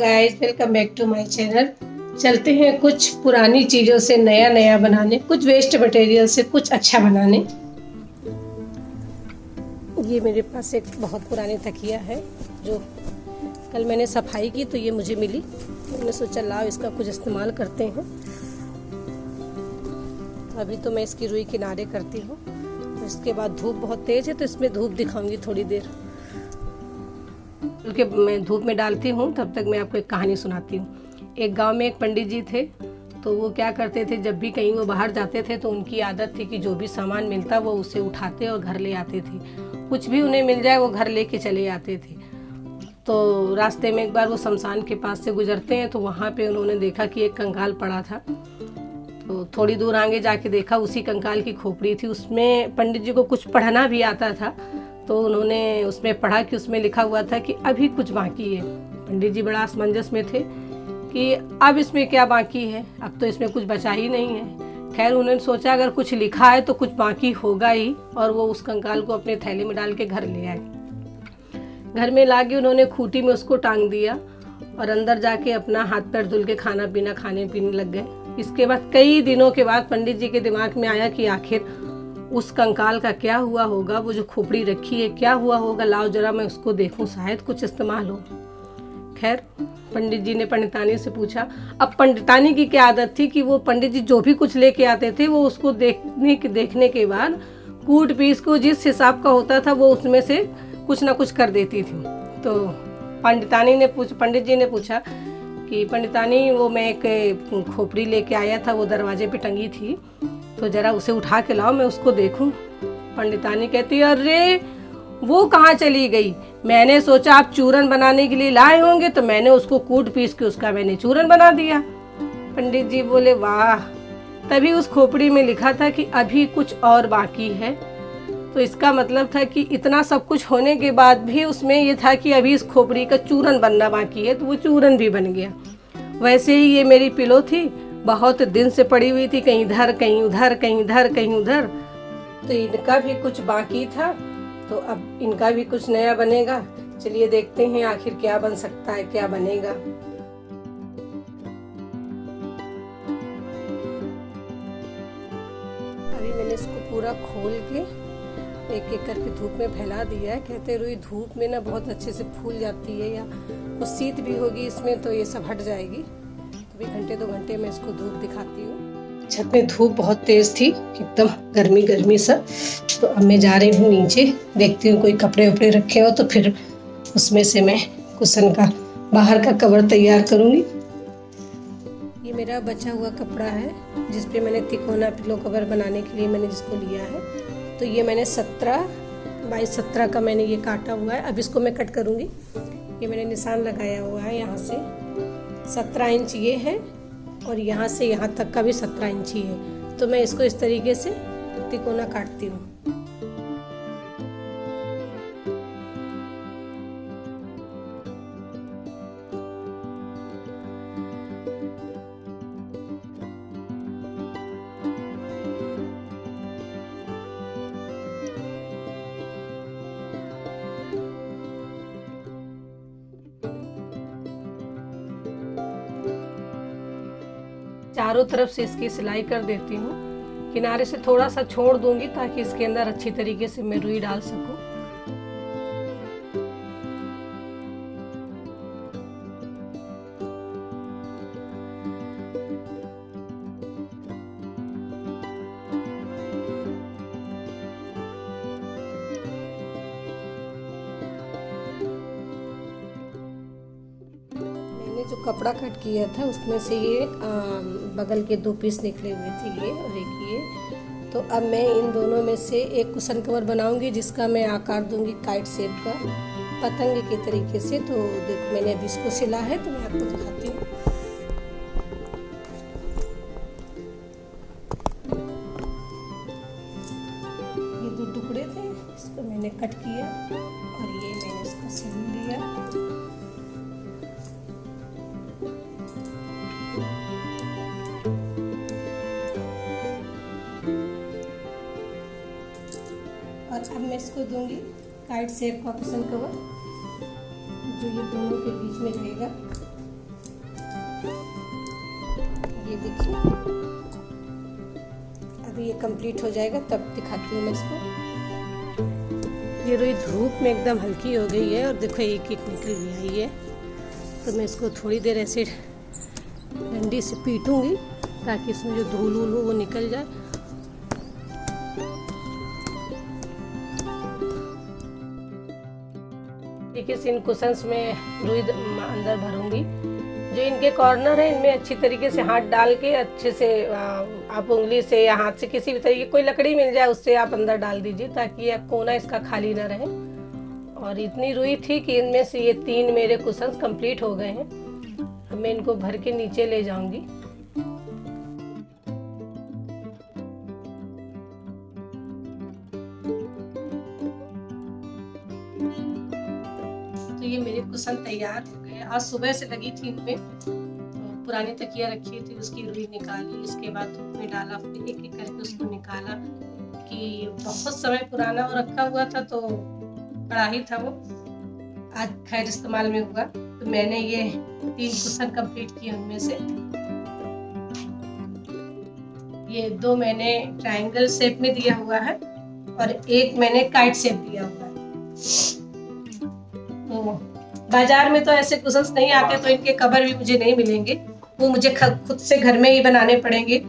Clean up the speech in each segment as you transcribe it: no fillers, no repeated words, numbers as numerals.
Guys, welcome back to my channel. चलते हैं कुछ पुरानी चीज़ों से नया नया बनाने, कुछ वेस्ट मटेरियल से कुछ अच्छा बनाने। ये मेरे पास एक बहुत पुरानी तकिया है जो कल मैंने सफाई की तो ये मुझे मिली। मैंने सोचा लाओ इसका कुछ इस्तेमाल करते हैं। तो अभी तो मैं इसकी रुई किनारे करती हूँ। इसके बाद धूप बहुत तेज़ है तो इसमें धूप दिखाऊंगी थोड़ी देर। के मैं धूप में डालती हूँ तब तक मैं आपको एक कहानी सुनाती हूँ। एक गांव में एक पंडित जी थे। तो वो क्या करते थे, जब भी कहीं वो बाहर जाते थे तो उनकी आदत थी कि जो भी सामान मिलता वो उसे उठाते और घर ले आते थे। कुछ भी उन्हें मिल जाए वो घर लेके चले आते थे। तो रास्ते में एक बार वो शमशान के पास से गुजरते हैं तो वहाँ पे उन्होंने देखा कि एक कंकाल पड़ा था। तो थोड़ी दूर आगे जाके देखा उसी कंकाल की खोपड़ी थी। उसमें पंडित जी को कुछ पढ़ना भी आता था तो उन्होंने उसमें पढ़ा कि उसमें लिखा हुआ था कि अभी कुछ बाकी है। पंडित जी बड़ा असमंजस में थे कि अब इसमें क्या बाकी है, अब तो इसमें कुछ बचा ही नहीं है। खैर उन्होंने सोचा अगर कुछ लिखा है तो कुछ बाकी होगा ही, और वो उस कंकाल को अपने थैले में डाल के घर ले आए। घर में लाके उन्होंने खूंटी में उसको टांग दिया और अंदर जाके अपना हाथ पैर धुल के खाना पीना खाने पीने लग गए। इसके बाद कई दिनों के बाद पंडित जी के दिमाग में आया कि आखिर उस कंकाल का क्या हुआ होगा, वो जो खोपड़ी रखी है क्या हुआ होगा, लाओ जरा मैं उसको देखूं, शायद कुछ इस्तेमाल हो। खैर पंडित जी ने पंडितानी से पूछा। अब पंडितानी की क्या आदत थी कि वो पंडित जी जो भी कुछ लेके आते थे वो उसको देखने के बाद कूट पीस को जिस हिसाब का होता था वो उसमें से कुछ ना कुछ कर देती थी। तो पंडित जी ने पूछा कि पंडितानी वो मैं एक खोपड़ी लेके आया था, वो दरवाजे पे टंगी थी, तो जरा उसे उठा के लाओ मैं उसको देखूं। पंडितानी कहती है अरे वो कहाँ चली गई, मैंने सोचा आप चूरन बनाने के लिए लाए होंगे तो मैंने उसको कूट पीस के उसका मैंने चूरन बना दिया। पंडित जी बोले वाह, तभी उस खोपड़ी में लिखा था कि अभी कुछ और बाकी है। तो इसका मतलब था कि इतना सब कुछ होने के बाद भी उसमें ये था कि अभी इस खोपड़ी का चूरन बनना बाकी है, तो वो चूरन भी बन गया। वैसे ही ये मेरी पिलो थी, बहुत दिन से पड़ी हुई थी, कहीं इधर कहीं उधर कहीं इधर कहीं उधर, तो इनका भी कुछ बाकी था, तो अब इनका भी कुछ नया बनेगा। चलिए देखते हैं आखिर क्या बन सकता है, क्या बनेगा। अभी मैंने इसको पूरा खोल के एक एक करके धूप में फैला दिया है। कहते रुई धूप में ना बहुत अच्छे से फूल जाती है, या कुछ शीत भी होगी इसमें तो ये सब हट जाएगी। अभी घंटे 2 घंटे में इसको धूप दिखाती हूँ। छत में धूप बहुत तेज थी, एकदम गर्मी गर्मी सा। तो अब मैं जा रही हूँ नीचे, देखती हूँ कोई कपड़े उपड़े रखे हो तो फिर उसमें से मैं कुशन का बाहर का कवर तैयार करूँगी। ये मेरा बचा हुआ कपड़ा है जिसपे मैंने तिकोना पिलो कवर बनाने के लिए मैंने जिसको लिया है। तो ये मैंने 17 बाई 17 का मैंने ये काटा हुआ है। अब इसको मैं कट करूँगी। ये मैंने निशान लगाया हुआ है, यहाँ से 17 इंच ये है और यहाँ से यहाँ तक का भी 17 इंच ही है। तो मैं इसको इस तरीके से तिकोना काटती हूँ। चारों तरफ से इसकी सिलाई कर देती हूँ। किनारे से थोड़ा सा छोड़ दूंगी ताकि इसके अंदर अच्छी तरीके से मैं रुई डाल सकूँ। जो कपड़ा कट किया था उसमें से ये बगल के 2 पीस निकले हुए थे, ये और एक ये। तो अब मैं इन दोनों में से एक कुशन कवर बनाऊंगी जिसका मैं आकार दूंगी काइट शेप का, पतंग के तरीके से। तो देखो मैंने अभी इसको सिला है तो मैं आपको दिखाती हूँ। ये 2 टुकड़े थे, इसको मैंने कट किया और ये मैंने इसको सिल लिया। और अब मैं इसको दूंगी काइट शेप का कुशन कवर जो ये दोनों के बीच में रहेगा। ये देखिए, अभी ये कंप्लीट हो जाएगा तब दिखाती हूँ मैं इसको। ये रुई धूप में एकदम हल्की हो गई है और देखो एक एक निकल भी आई है। तो मैं इसको थोड़ी देर ऐसे डंडी से पीटूंगी ताकि इसमें जो धूल वूल हो वो निकल जाए। देखिए इन कुशन्स में रुई अंदर भरूंगी। जो इनके कॉर्नर है इनमें अच्छी तरीके से हाथ डाल के अच्छे से आप उंगली से या हाथ से किसी भी तरीके कोई लकड़ी मिल जाए उससे आप अंदर डाल दीजिए ताकि यह कोना इसका खाली ना रहे। और इतनी रुई थी कि इनमें से ये 3 मेरे कुशन्स कंप्लीट हो गए हैं। अब मैं इनको भर के नीचे ले जाऊंगी। तो ये मेरे कुशन तैयार हो गए। आज सुबह से लगी थी इनमें, तो पुरानी तकिया रखी थी उसकी रुई निकाली, इसके बाद धूप में डाला, फिर एक एक करके उसको निकाला कि बहुत समय पुराना वो रखा हुआ था तो बड़ा ही था वो, आज खैर इस्तेमाल में हुआ। तो मैंने ये 3 कुशन कंप्लीट किए। उनमें से ये 2 मैंने ट्रायंगल शेप में दिया हुआ है और एक मैंने काइट शेप दिया हुआ है। तो बाजार में तो ऐसे कुशन्स नहीं आते तो इनके कवर भी मुझे नहीं मिलेंगे, वो मुझे खुद से घर में ही बनाने पड़ेंगे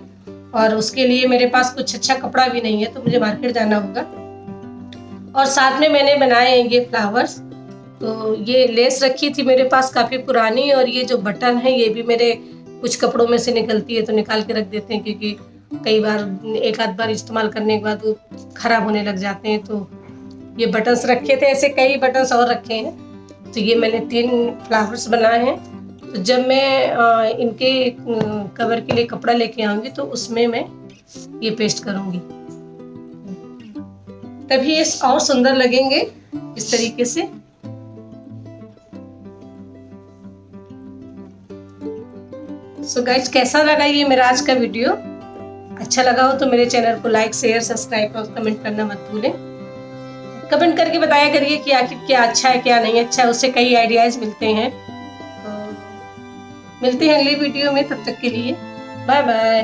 और उसके लिए मेरे पास कुछ अच्छा कपड़ा भी नहीं है तो मुझे मार्केट जाना होगा। और साथ में मैंने बनाए हैं ये फ्लावर्स। तो ये लेस रखी थी मेरे पास काफ़ी पुरानी और ये जो बटन है ये भी मेरे कुछ कपड़ों में से निकलती है तो निकाल के रख देते हैं क्योंकि कई बार एक आध बार इस्तेमाल करने के बाद वो ख़राब होने लग जाते हैं। तो ये बटन्स रखे थे, ऐसे कई बटन्स और रखे हैं। तो ये मैंने 3 फ्लावर्स बनाए हैं। तो जब मैं इनके कवर के लिए कपड़ा लेके आऊँगी तो उसमें मैं ये पेस्ट करूँगी, तभी ये और सुंदर लगेंगे इस तरीके से। सो गाइस, कैसा लगा ये मेरा आज का वीडियो? अच्छा लगा हो तो मेरे चैनल को लाइक, शेयर, सब्सक्राइब और कमेंट करना मत भूलें। कमेंट करके बताया करिए कि आखिर क्या अच्छा है क्या नहीं अच्छा है, उससे कई आइडियाज मिलते हैं। तो मिलते हैं अगली वीडियो में, तब तक के लिए बाय बाय।